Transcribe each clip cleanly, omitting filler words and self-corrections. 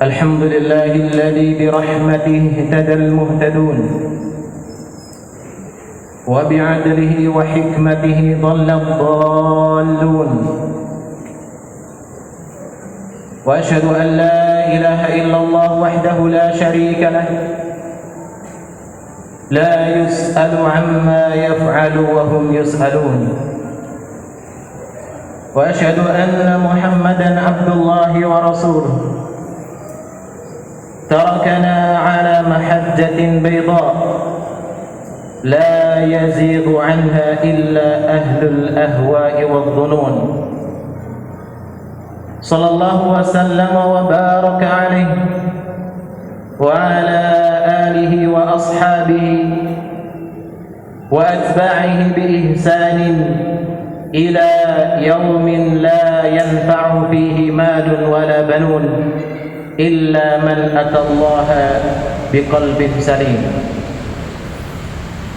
الحمد لله الذي برحمته اهتدى المهتدون وبعدله وحكمته ضل الضالون وأشهد أن لا إله إلا الله وحده لا شريك له لا يسأل عما يفعل وهم يسألون وأشهد أن محمدًا عبد الله ورسوله تركنا على محجة بيضاء لا يزيغ عنها إلا أهل الأهواء والظنون صلى الله وسلم وبارك عليه وعلى آله وأصحابه وأتباعه بإحسان إلى يوم لا ينفع فيه مال ولا بنون إلا من أتى الله بقلب سليم.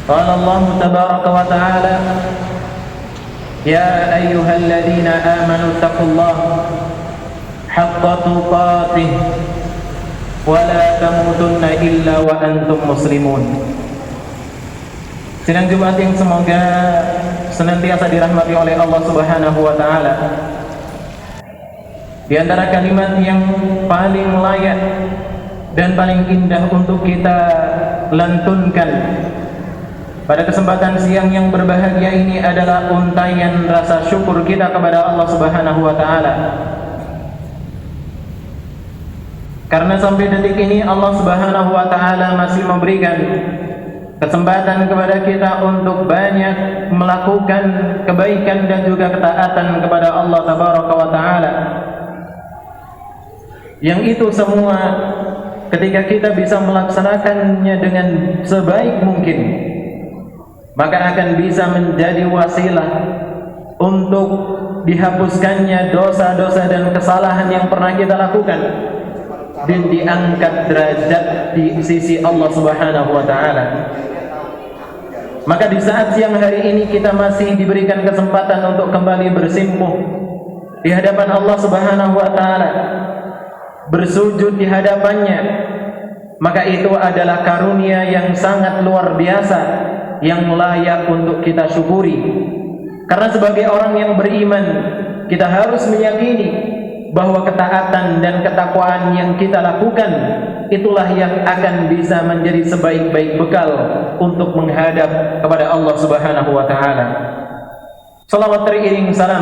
قال الله تبارك وتعالى: يا أيها الذين آمنوا اتقوا الله حق تقاته ولا تموتن إلا وأنتم مسلمون. Sidang Jumat yang semoga senantiasa dirahmati oleh Allah Subhanahu wa taala. Di antara kalimat yang paling layak dan paling indah untuk kita lantunkan pada kesempatan siang yang berbahagia ini adalah untaian rasa syukur kita kepada Allah Subhanahu wa taala. Karena sampai detik ini Allah Subhanahu wa taala masih memberikan kesempatan kepada kita untuk banyak melakukan kebaikan dan juga ketaatan kepada Allah Tabaraka wa taala. Yang itu semua ketika kita bisa melaksanakannya dengan sebaik mungkin, maka akan bisa menjadi wasilah untuk dihapuskannya dosa-dosa dan kesalahan yang pernah kita lakukan dan diangkat derajat di sisi Allah Subhanahu wa taala. Maka di saat siang hari ini kita masih diberikan kesempatan untuk kembali bersimpuh di hadapan Allah Subhanahu wa taala, bersujud di hadapannya, maka itu adalah karunia yang sangat luar biasa yang layak untuk kita syukuri. Karena sebagai orang yang beriman, kita harus meyakini bahwa ketaatan dan ketakwaan yang kita lakukan itulah yang akan bisa menjadi sebaik-baik bekal untuk menghadap kepada Allah Subhanahu wa taala. Salawat teriring salam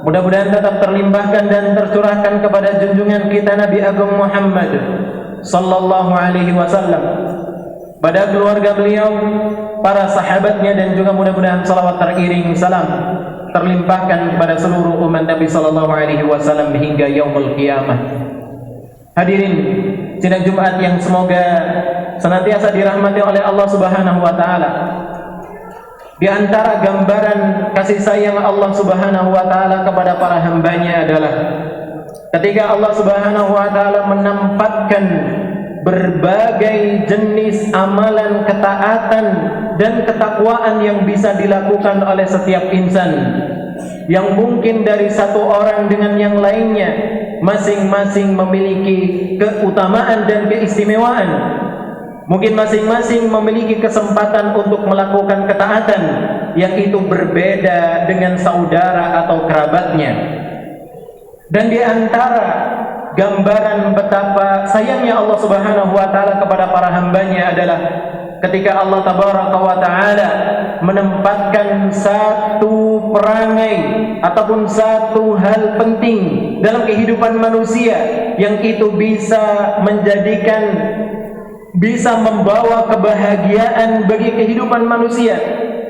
mudah-mudahan tetap terlimpahkan dan tercurahkan kepada junjungan kita Nabi Agung Muhammad sallallahu alaihi wasallam, pada keluarga beliau, para sahabatnya, dan juga mudah-mudahan salawat teriring salam terlimpahkan kepada seluruh umat Nabi sallallahu alaihi wasallam hingga yaumul qiyamah. Hadirin sidang Jumat yang semoga senantiasa dirahmati oleh Allah Subhanahu wa taala. Di antara gambaran kasih sayang Allah Subhanahu wa taala kepada para hambanya adalah ketika Allah Subhanahu wa taala menempatkan berbagai jenis amalan ketaatan dan ketakwaan yang bisa dilakukan oleh setiap insan, yang mungkin dari satu orang dengan yang lainnya masing-masing memiliki keutamaan dan keistimewaan. Mungkin masing-masing memiliki kesempatan untuk melakukan ketaatan yang itu berbeda dengan saudara atau kerabatnya. Dan di antara gambaran betapa sayangnya Allah Subhanahu wa taala kepada para hambanya adalah ketika Allah Tabaraka wa taala menempatkan satu perangai ataupun satu hal penting dalam kehidupan manusia yang itu bisa membawa kebahagiaan bagi kehidupan manusia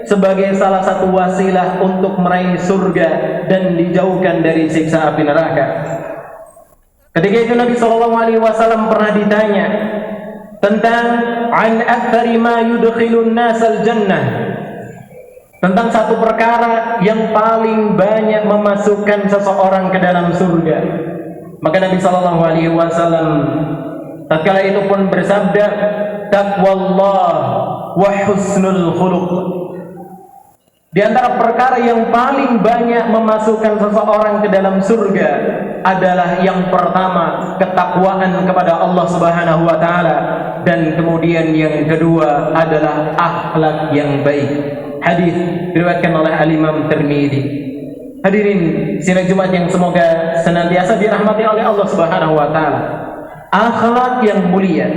sebagai salah satu wasilah untuk meraih surga dan dijauhkan dari siksa api neraka. Ketika itu Nabi SAW pernah ditanya tentang an aktsari ma yudkhilun nasal jannah, tentang satu perkara yang paling banyak memasukkan seseorang ke dalam surga. Maka Nabi SAW tatkala itu pun bersabda, taqwallah wa husnul khuluq. Di antara perkara yang paling banyak memasukkan seseorang ke dalam surga adalah yang pertama, ketakwaan kepada Allah Subhanahu wa taala, dan kemudian yang kedua adalah akhlak yang baik. Hadis diriwayatkan oleh Al-Imam Tirmidzi. Hadirin sidang Jumat yang semoga senantiasa dirahmati oleh Allah Subhanahu wa taala. Akhlak yang mulia,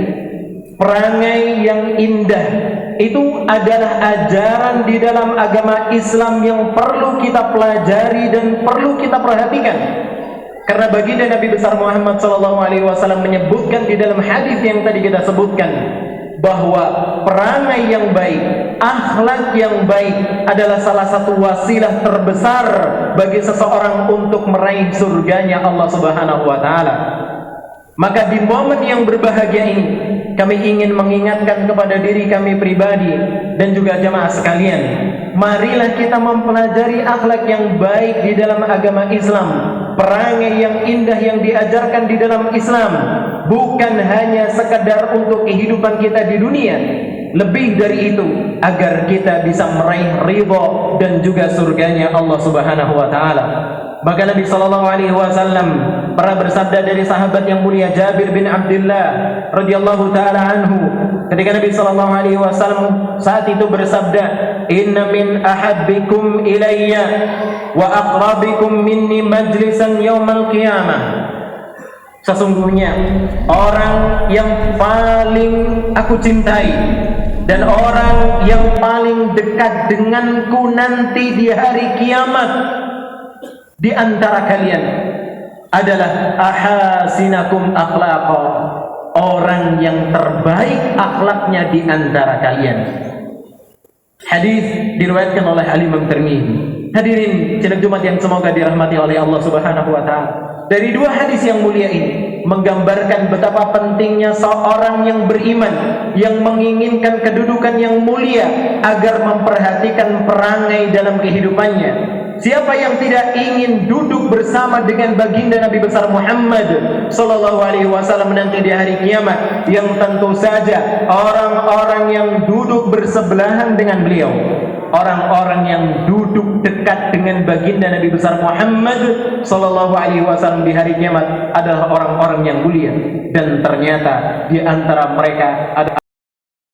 perangai yang indah, itu adalah ajaran di dalam agama Islam yang perlu kita pelajari dan perlu kita perhatikan. Karena baginda Nabi besar Muhammad SAW menyebutkan di dalam hadis yang tadi kita sebutkan, bahwa perangai yang baik, akhlak yang baik adalah salah satu wasilah terbesar bagi seseorang untuk meraih surganya Allah Subhanahu wa taala. Maka di momen yang berbahagia ini, kami ingin mengingatkan kepada diri kami pribadi dan juga jamaah sekalian, marilah kita mempelajari akhlak yang baik di dalam agama Islam, perangai yang indah yang diajarkan di dalam Islam, bukan hanya sekadar untuk kehidupan kita di dunia, lebih dari itu agar kita bisa meraih ridha dan juga surganya Allah Subhanahu wa taala. Maka Nabi SAW pernah bersabda dari sahabat yang mulia Jabir bin Abdullah radhiyallahu taala anhu, ketika Nabi SAW saat itu bersabda, "Inna min ahabbikum ilayya wa aqrabikum minni majlisan yaumal qiyamah." Sesungguhnya orang yang paling aku cintai dan orang yang paling dekat denganku nanti di hari kiamat di antara kalian adalah ahasinakum akhlaqa, orang yang terbaik akhlaknya di antara kalian. Hadis diriwayatkan oleh Al-Imam Tirmidzi. Hadirin sidang Jumat yang semoga dirahmati oleh Allah Subhanahu wa taala. Dari dua hadis yang mulia ini menggambarkan betapa pentingnya seorang yang beriman, yang menginginkan kedudukan yang mulia agar memperhatikan perangai dalam kehidupannya. Siapa yang tidak ingin duduk bersama dengan baginda Nabi besar Muhammad sallallahu alaihi wasallam nanti di hari kiamat, yang tentu saja orang-orang yang duduk bersebelahan dengan beliau, orang-orang yang duduk dekat dengan baginda Nabi besar Muhammad sallallahu alaihi wasallam di hari kiamat adalah orang-orang yang mulia, dan ternyata di antara mereka ada